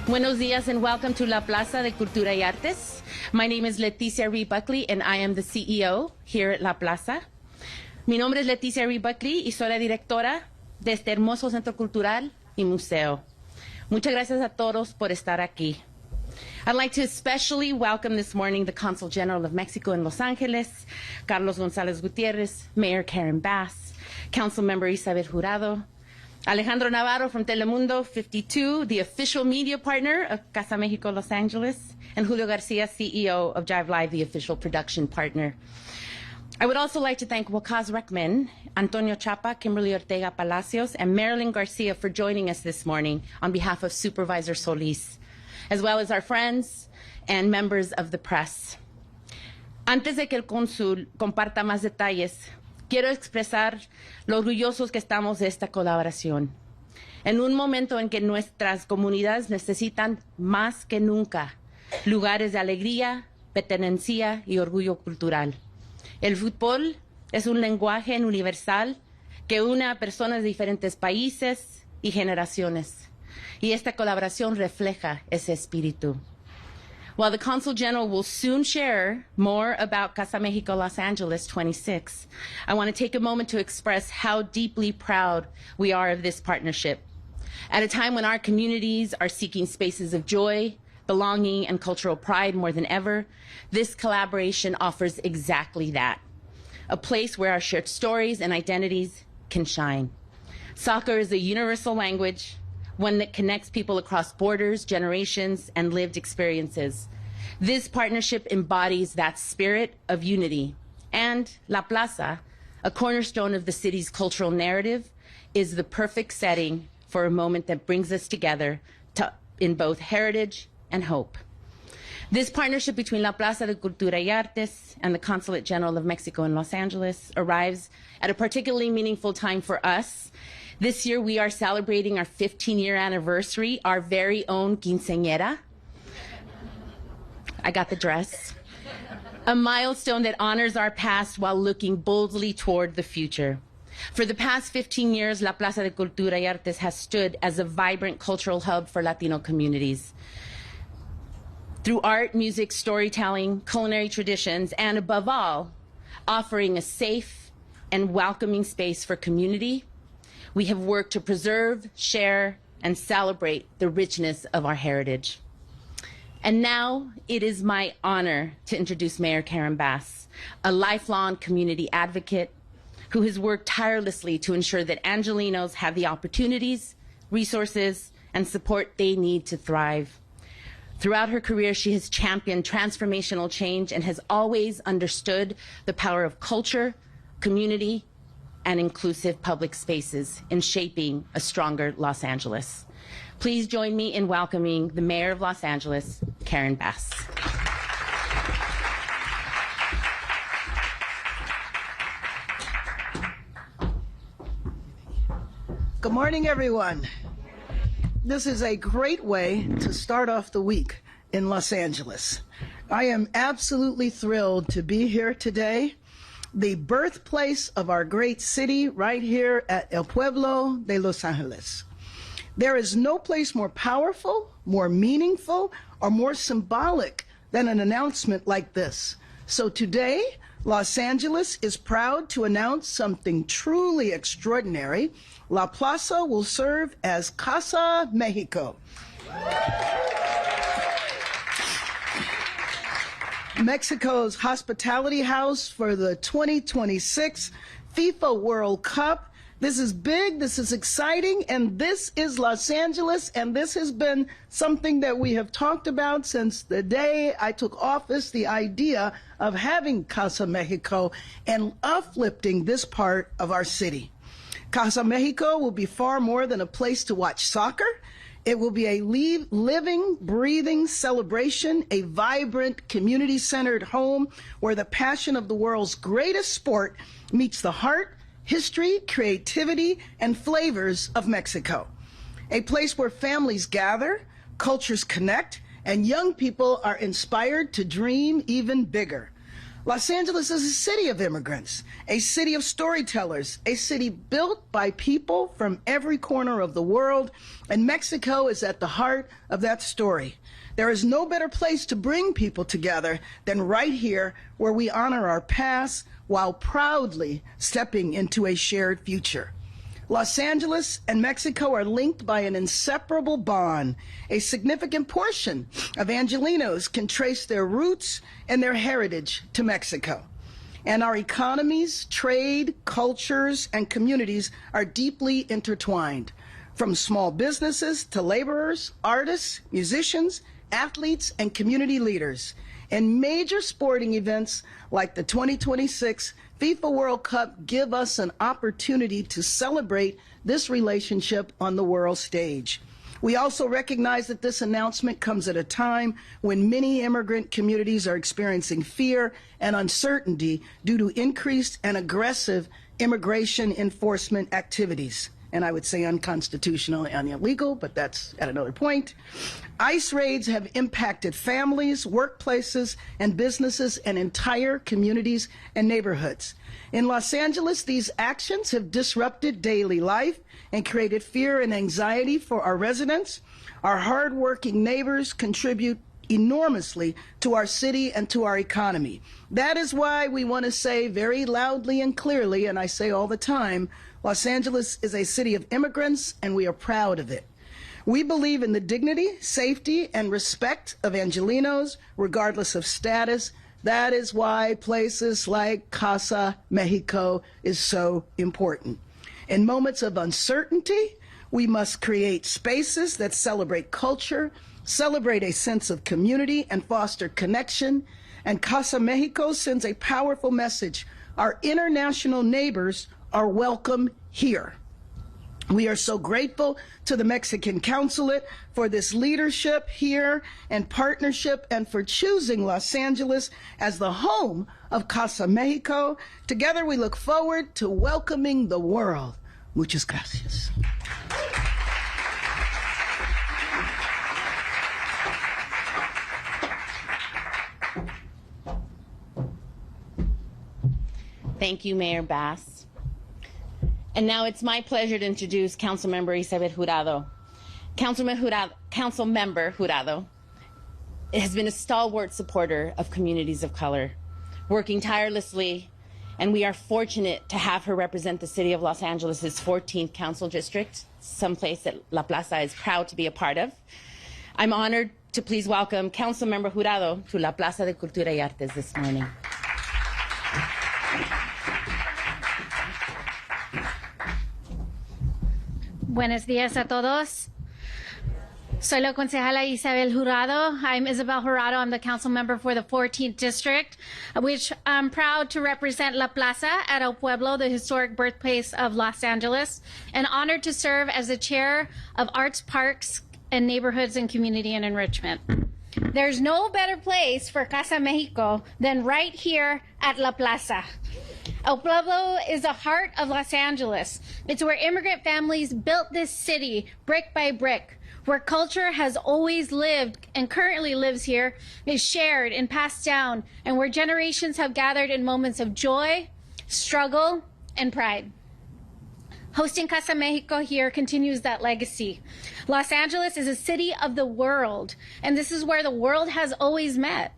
Buenos días and welcome to La Plaza de Cultura y Artes. My name is Leticia Reed Buckley and I am the CEO here at La Plaza. Mi nombre es Leticia Reed Buckley y soy la directora de este hermoso centro cultural y museo. Muchas gracias a todos por estar aquí. I'd like to especially welcome this morning the Consul General of Mexico in Los Angeles, Carlos González Gutierrez, Mayor Karen Bass, Council Member Isabel Jurado, Alejandro Navarro from Telemundo 52, the official media partner of Casa México Los Angeles, and Julio Garcia, CEO of Jive Live, the official production partner. I would also like to thank Wacaz Reckman, Antonio Chapa, Kimberly Ortega Palacios, and Marilyn Garcia for joining us this morning on behalf of Supervisor Solis, as well as our friends and members of the press. Antes de que el Consul comparta más detalles, quiero expresar lo orgullosos que estamos de esta colaboración. En un momento en que nuestras comunidades necesitan más que nunca lugares de alegría, pertenencia y orgullo cultural. El fútbol es un lenguaje universal que une a personas de diferentes países y generaciones. Y esta colaboración refleja ese espíritu. While the Consul General will soon share more about Casa México Los Angeles 26, I want to take a moment to express how deeply proud we are of this partnership. At a time when our communities are seeking spaces of joy, belonging, and cultural pride more than ever, this collaboration offers exactly that, a place where our shared stories and identities can shine. Soccer is a universal language, one that connects people across borders, generations, and lived experiences. This partnership embodies that spirit of unity. And La Plaza, a cornerstone of the city's cultural narrative, is the perfect setting for a moment that brings us together in both heritage and hope. This partnership between La Plaza de Cultura y Artes and the Consulate General of Mexico in Los Angeles arrives at a particularly meaningful time for us. This year, we are celebrating our 15-year anniversary, our very own quinceañera. I got the dress. A milestone that honors our past while looking boldly toward the future. For the past 15 years, La Plaza de Cultura y Artes has stood as a vibrant cultural hub for Latino communities. Through art, music, storytelling, culinary traditions, and above all, offering a safe and welcoming space for community, we have worked to preserve, share, and celebrate the richness of our heritage. And now it is my honor to introduce Mayor Karen Bass, a lifelong community advocate who has worked tirelessly to ensure that Angelenos have the opportunities, resources, and support they need to thrive. Throughout her career, she has championed transformational change and has always understood the power of culture, community, and inclusive public spaces in shaping a stronger Los Angeles. Please join me in welcoming the Mayor of Los Angeles, Karen Bass. Good morning, everyone. This is a great way to start off the week in Los Angeles. I am absolutely thrilled to be here today, the birthplace of our great city right here at El Pueblo de Los Angeles. There is no place more powerful, more meaningful, or more symbolic than an announcement like this. So today, Los Angeles is proud to announce something truly extraordinary. La Plaza will serve as Casa México. Mexico's hospitality house for the 2026 FIFA World Cup. This is big, this is exciting, and this is Los Angeles, and this has been something that we have talked about since the day I took office, the idea of having Casa México and uplifting this part of our city. Casa México will be far more than a place to watch soccer. It will be a living, breathing celebration, a vibrant, community-centered home where the passion of the world's greatest sport meets the heart, history, creativity, and flavors of Mexico. A place where families gather, cultures connect, and young people are inspired to dream even bigger. Los Angeles is a city of immigrants, a city of storytellers, a city built by people from every corner of the world, and Mexico is at the heart of that story. There is no better place to bring people together than right here, where we honor our past while proudly stepping into a shared future. Los Angeles and Mexico are linked by an inseparable bond. A significant portion of Angelenos can trace their roots and their heritage to Mexico. And our economies, trade, cultures, and communities are deeply intertwined. From small businesses to laborers, artists, musicians, athletes, and community leaders. And major sporting events like the 2026 FIFA World Cup give us an opportunity to celebrate this relationship on the world stage. We also recognize that this announcement comes at a time when many immigrant communities are experiencing fear and uncertainty due to increased and aggressive immigration enforcement activities. And I would say unconstitutional and illegal, but that's at another point. ICE raids have impacted families, workplaces, and businesses, and entire communities and neighborhoods. In Los Angeles, these actions have disrupted daily life and created fear and anxiety for our residents. Our hardworking neighbors contribute enormously to our city and to our economy. That is why we want to say very loudly and clearly, and I say all the time, Los Angeles is a city of immigrants, and we are proud of it. We believe in the dignity, safety, and respect of Angelenos, regardless of status. That is why places like Casa México is so important. In moments of uncertainty, we must create spaces that celebrate culture, celebrate a sense of community, and foster connection. And Casa México sends a powerful message. Our international neighbors are welcome here. We are so grateful to the Mexican Consulate for this leadership here and partnership, and for choosing Los Angeles as the home of Casa México. Together we look forward to welcoming the world. Muchas gracias. Thank you, Mayor Bass. And now it's my pleasure to introduce Councilmember Isabel Jurado. Councilmember Jurado has been a stalwart supporter of communities of color, working tirelessly, and we are fortunate to have her represent the city of Los Angeles' 14th Council District, someplace that La Plaza is proud to be a part of. I'm honored to please welcome Councilmember Jurado to La Plaza de Cultura y Artes this morning. Buenos días a todos. Soy la concejala Isabel Jurado. I'm Isabel Jurado. I'm the council member for the 14th District, which I'm proud to represent La Plaza at El Pueblo, the historic birthplace of Los Angeles, and honored to serve as the chair of Arts, Parks, and Neighborhoods and Community and Enrichment. There's no better place for Casa México than right here at La Plaza. El Pueblo is the heart of Los Angeles. It's where immigrant families built this city brick by brick, where culture has always lived and currently lives here, is shared and passed down, and where generations have gathered in moments of joy, struggle, and pride. Hosting Casa México here continues that legacy. Los Angeles is a city of the world, and this is where the world has always met.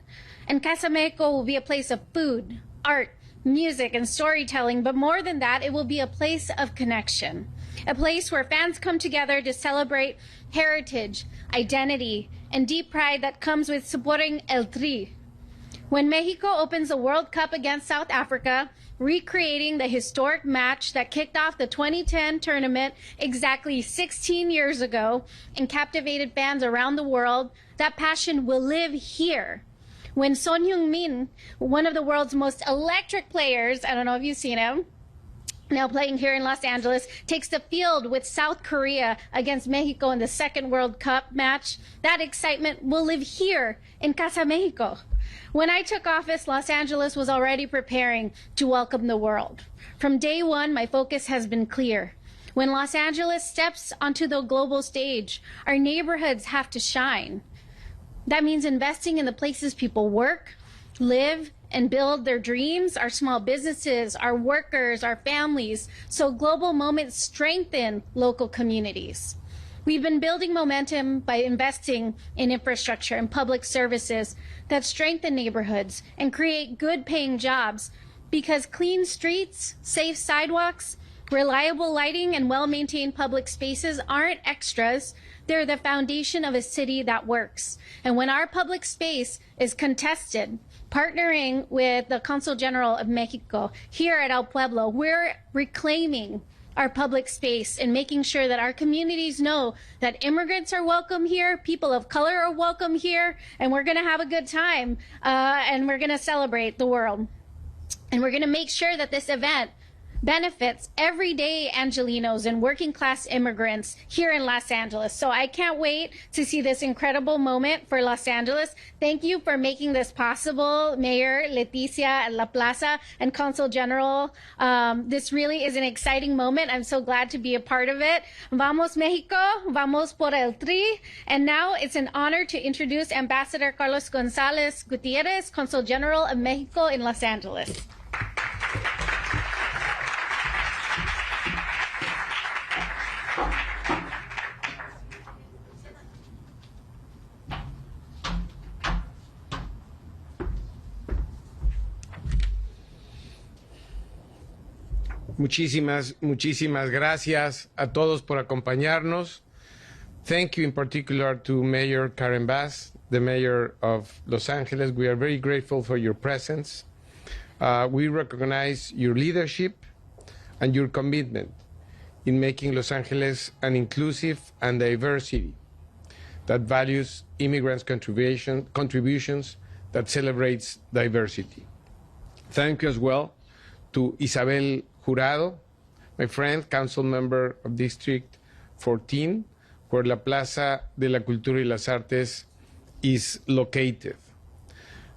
And Casa México will be a place of food, art, music, and storytelling, but more than that, it will be a place of connection, a place where fans come together to celebrate heritage, identity, and deep pride that comes with supporting El Tri. When Mexico opens the World Cup against South Africa, recreating the historic match that kicked off the 2010 tournament exactly 16 years ago and captivated fans around the world, that passion will live here. When Son Heung-min, one of the world's most electric players, I don't know if you've seen him, now playing here in Los Angeles, takes the field with South Korea against Mexico in the second World Cup match, that excitement will live here in Casa México. When I took office, Los Angeles was already preparing to welcome the world. From day one, my focus has been clear. When Los Angeles steps onto the global stage, our neighborhoods have to shine. That means investing in the places people work, live, and build their dreams, our small businesses, our workers, our families, so global moments strengthen local communities. We've been building momentum by investing in infrastructure and public services that strengthen neighborhoods and create good-paying jobs, because clean streets, safe sidewalks, reliable lighting, and well-maintained public spaces aren't extras. They're the foundation of a city that works. And when our public space is contested, partnering with the Consul General of Mexico here at El Pueblo, we're reclaiming our public space and making sure that our communities know that immigrants are welcome here, people of color are welcome here, and we're going to have a good time, and we're going to celebrate the world. And we're going to make sure that this event benefits everyday Angelenos and working class immigrants here in Los Angeles. So I can't wait to see this incredible moment for Los Angeles. Thank you for making this possible, Mayor Leticia at La Plaza and Consul General. This really is an exciting moment. I'm so glad to be a part of it. Vamos Mexico, vamos por el Tri. And now it's an honor to introduce Ambassador Carlos Gonzalez Gutierrez, Consul General of Mexico in Los Angeles. Muchísimas gracias a todos por acompañarnos. Thank you in particular to Mayor Karen Bass, the Mayor of Los Angeles. We are very grateful for your presence. We recognize your leadership and your commitment in making Los Angeles an inclusive and diverse city that values immigrants' contributions, that celebrates diversity. Thank you as well to Isabel Jurado, my friend, council member of District 14, where la Plaza de la Cultura y las Artes is located.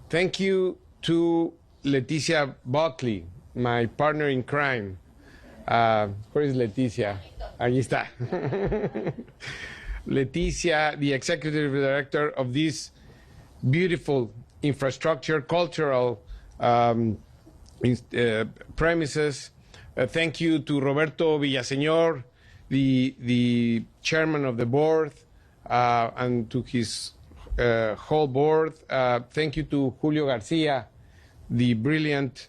Thank you to Leticia Buckley, my partner in crime. Where is Leticia? Ahí está. Leticia, the executive director of this beautiful infrastructure, cultural premises. Thank you to Roberto Villaseñor, the chairman of the board, and to his whole board. Thank you to Julio Garcia, the brilliant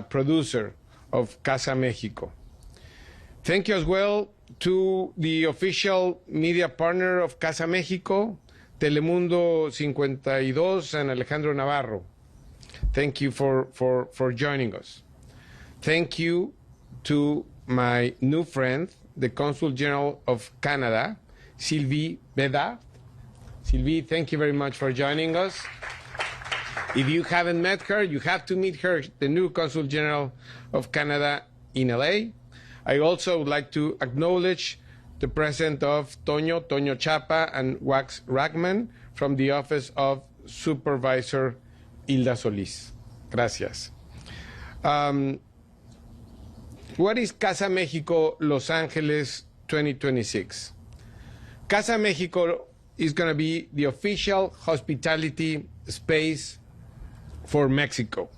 producer of Casa México. Thank you as well to the official media partner of Casa México, Telemundo 52 and Alejandro Navarro. Thank you for joining us. Thank you to my new friend, the Consul General of Canada, Sylvie Bédard. Sylvie, thank you very much for joining us. If you haven't met her, you have to meet her, the new Consul General of Canada in LA. I also would like to acknowledge the presence of Toño Chapa and Wax Ragman from the Office of Supervisor Hilda Solís. Gracias. What is Casa México Los Angeles 2026? Casa México is going to be the official hospitality space for Mexico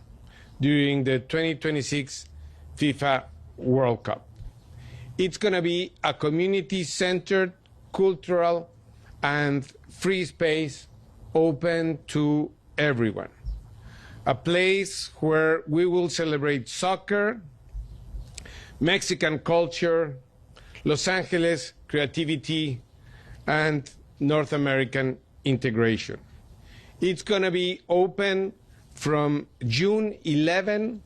during the 2026 FIFA World Cup. It's going to be a community-centered, cultural, and free space open to everyone. A place where we will celebrate soccer, Mexican culture, Los Angeles creativity, and North American integration. It's going to be open from June 11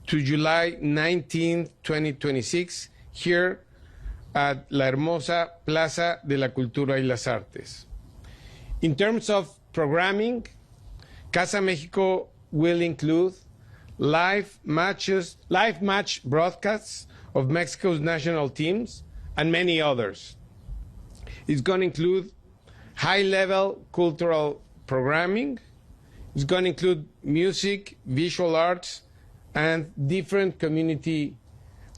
to July 19, 2026, here at La Hermosa Plaza de la Cultura y las Artes. In terms of programming, Casa México will include live match broadcasts of Mexico's national teams and many others. It's going to include high-level cultural programming. It's going to include music, visual arts, and different community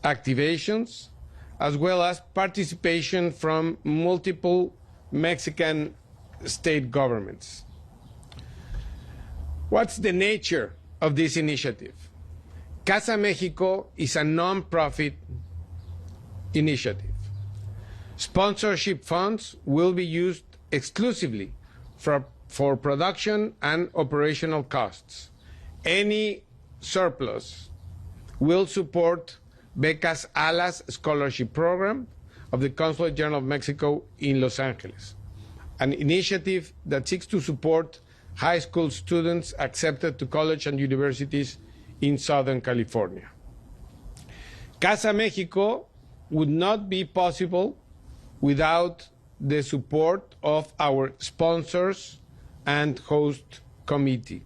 activations, as well as participation from multiple Mexican state governments. What's the nature of this initiative. Casa México is a non-profit initiative. Sponsorship funds will be used exclusively for production and operational costs. Any surplus will support Becas Alas scholarship program of the Consulate General of Mexico in Los Angeles, an initiative that seeks to support high school students accepted to college and universities in Southern California. Casa México would not be possible without the support of our sponsors and host committee.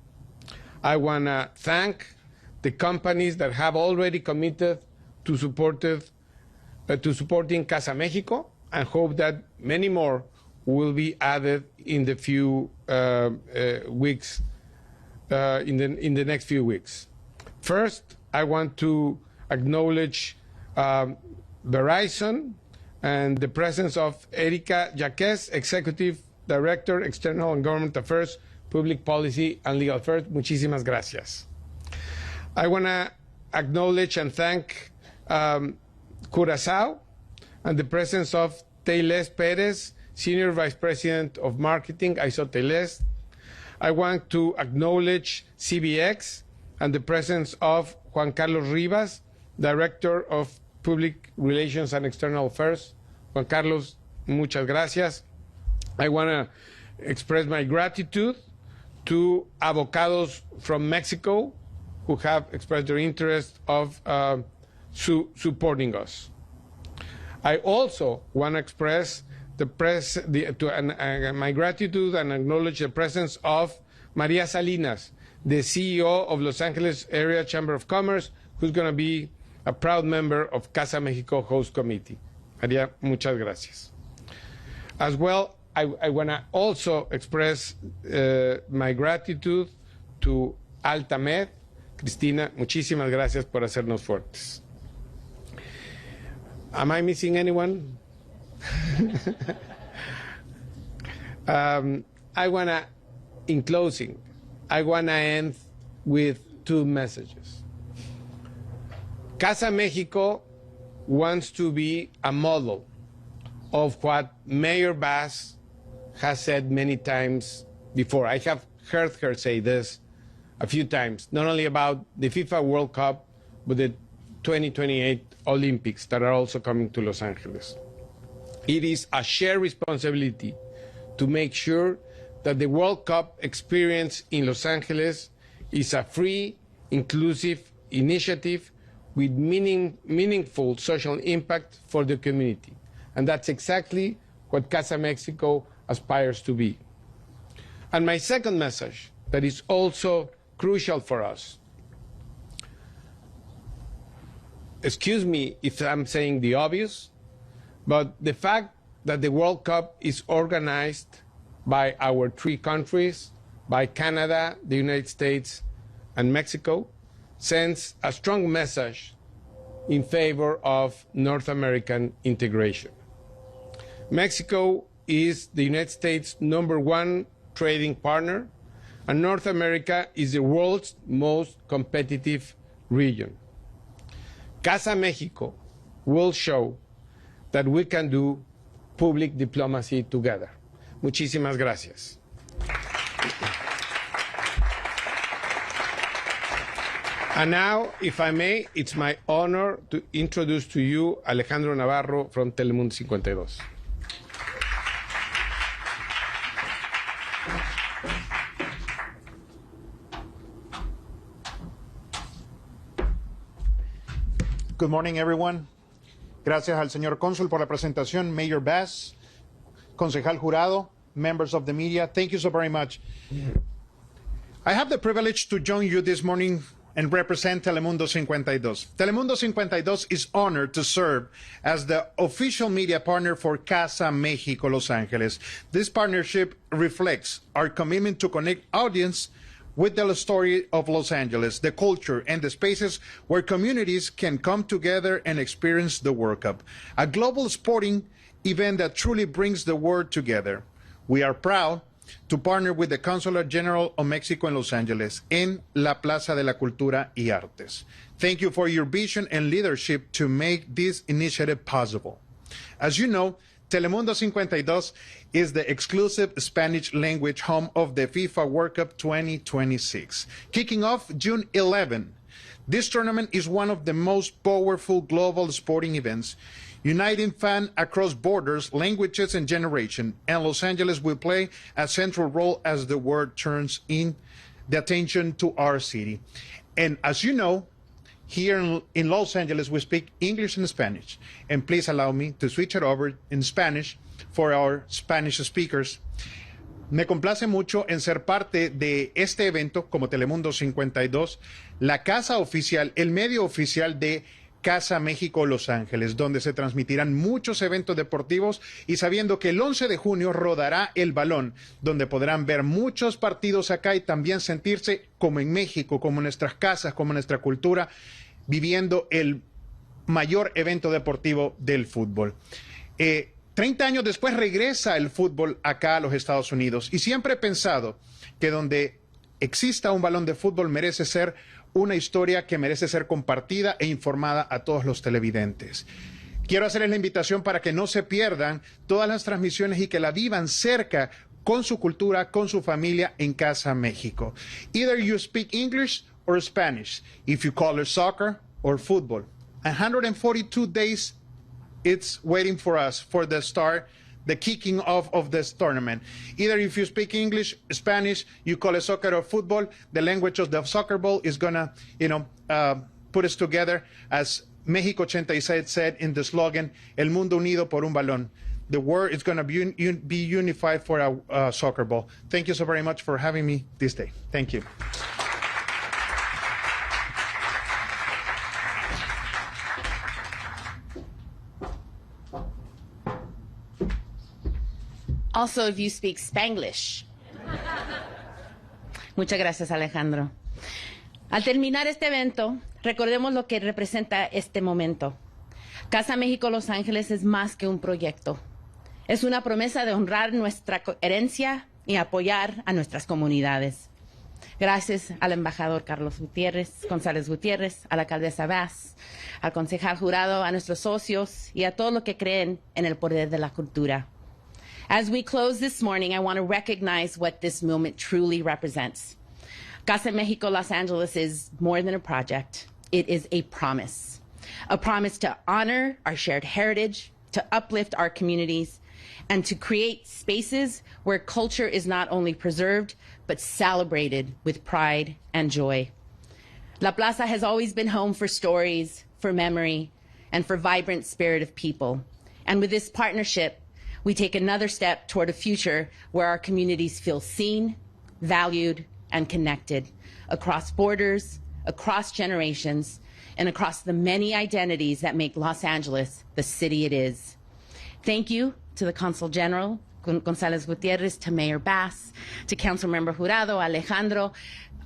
I want to thank the companies that have already committed to supporting Casa México, and hope that many more will be added in the few weeks, in the next few weeks. First, I want to acknowledge Verizon and the presence of Erika Jaques, Executive Director, External and Government Affairs, Public Policy and Legal Affairs. Muchísimas gracias. I want to acknowledge and thank Curaçao and the presence of Teilés Pérez, Senior Vice President of Marketing, Teilés. I want to acknowledge CBX and the presence of Juan Carlos Rivas, Director of Public Relations and External Affairs. Juan Carlos, muchas gracias. I want to express my gratitude to avocados from Mexico who have expressed their interest of supporting us. I also want to express my gratitude and acknowledge the presence of Maria Salinas, the CEO of Los Angeles Area Chamber of Commerce, who's going to be a proud member of Casa México Host Committee. Maria, muchas gracias. As well, I want to also express my gratitude to Altamed. Cristina, muchísimas gracias por hacernos fuertes. Am I missing anyone? In closing, I want to end with two messages. Casa México wants to be a model of what Mayor Bass has said many times before. I have heard her say this a few times, not only about the FIFA World Cup, but the 2028 Olympics that are also coming to Los Angeles. It is a shared responsibility to make sure that the World Cup experience in Los Angeles is a free, inclusive initiative with meaningful social impact for the community. And that's exactly what Casa México aspires to be. And my second message that is also crucial for us. Excuse me if I'm saying the obvious, but the fact that the World Cup is organized by our three countries, by Canada, the United States, and Mexico, sends a strong message in favor of North American integration. Mexico is the United States' #1 trading partner, and North America is the world's most competitive region. Casa México will show that we can do public diplomacy together. Muchísimas gracias. And now, if I may, it's my honor to introduce to you Alejandro Navarro from Telemundo 52. Good morning, everyone. Gracias al señor Consul por la presentación. Mayor Bass, Concejal Jurado, members of the media, thank you so very much. I have the privilege to join you this morning and represent Telemundo 52. Telemundo 52 is honored to serve as the official media partner for Casa México Los Angeles. This partnership reflects our commitment to connect audience with the story of Los Angeles, the culture, and the spaces where communities can come together and experience the World Cup, a global sporting event that truly brings the world together. We are proud to partner with the Consulate General of Mexico in Los Angeles in La Plaza de la Cultura y Artes. Thank you for your vision and leadership to make this initiative possible. As you know, Telemundo 52 is the exclusive Spanish language home of the FIFA World Cup 2026, kicking off June 11. This tournament is one of the most powerful global sporting events, uniting fans across borders, languages, and generations, and Los Angeles will play a central role as the world turns in the attention to our city. And as you know, here in Los Angeles, we speak English and Spanish. And please allow me to switch it over in Spanish for our Spanish speakers. Me complace mucho en ser parte de este evento como Telemundo 52, la casa oficial, el medio oficial de Casa México Los Ángeles, donde se transmitirán muchos eventos deportivos y sabiendo que el 11 de junio rodará el balón, donde podrán ver muchos partidos acá y también sentirse como en México, como en nuestras casas, como en nuestra cultura, viviendo el mayor evento deportivo del fútbol. 30 años después regresa el fútbol acá a los Estados Unidos y siempre he pensado que donde exista un balón de fútbol merece ser una historia que merece ser compartida e informada a todos los televidentes. Quiero hacerles la invitación para que no se pierdan todas las transmisiones y que la vivan cerca con su cultura, con su familia en Casa México. Either you speak English or Spanish, if you call it soccer or football. 142 days it's waiting for us for the start, the kicking off of this tournament. Either if you speak English, Spanish, you call it soccer or football, the language of the soccer ball is gonna, put us together, as México 86 said in the slogan, El Mundo Unido por un Balón. The world is gonna be unified for a soccer ball. Thank you so very much for having me this day. Thank you. Also, if you speak Spanglish. Muchas gracias, Alejandro. Al terminar este evento, recordemos lo que representa este momento. Casa México Los Ángeles es más que un proyecto. Es una promesa de honrar nuestra herencia y apoyar a nuestras comunidades. Gracias al embajador Carlos González Gutiérrez, a la alcaldesa Bass, al concejal jurado, a nuestros socios y a todos los que creen en el poder de la cultura. As we close this morning, I want to recognize what this moment truly represents. Casa México Los Angeles is more than a project. It is a promise to honor our shared heritage, to uplift our communities, and to create spaces where culture is not only preserved, but celebrated with pride and joy. La Plaza has always been home for stories, for memory, and for vibrant spirit of people. And with this partnership, we take another step toward a future where our communities feel seen, valued, and connected across borders, across generations, and across the many identities that make Los Angeles the city it is. Thank you to the Consul General, González Gutiérrez, to Mayor Bass, to Council Member Jurado, Alejandro,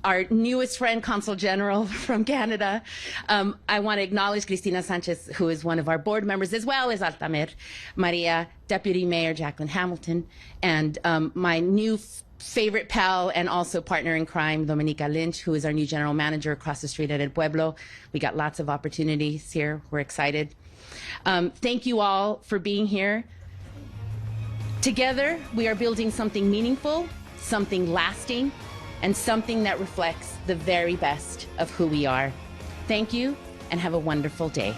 our newest friend, Consul General from Canada. I want to acknowledge Cristina Sanchez, who is one of our board members, as well as Altamer Maria, Deputy Mayor Jacqueline Hamilton, and my new favorite pal and also partner in crime, Dominica Lynch, who is our new general manager across the street at El Pueblo. We got lots of opportunities here. We're excited. Thank you all for being here. Together, we are building something meaningful, something lasting, and something that reflects the very best of who we are. Thank you, and have a wonderful day.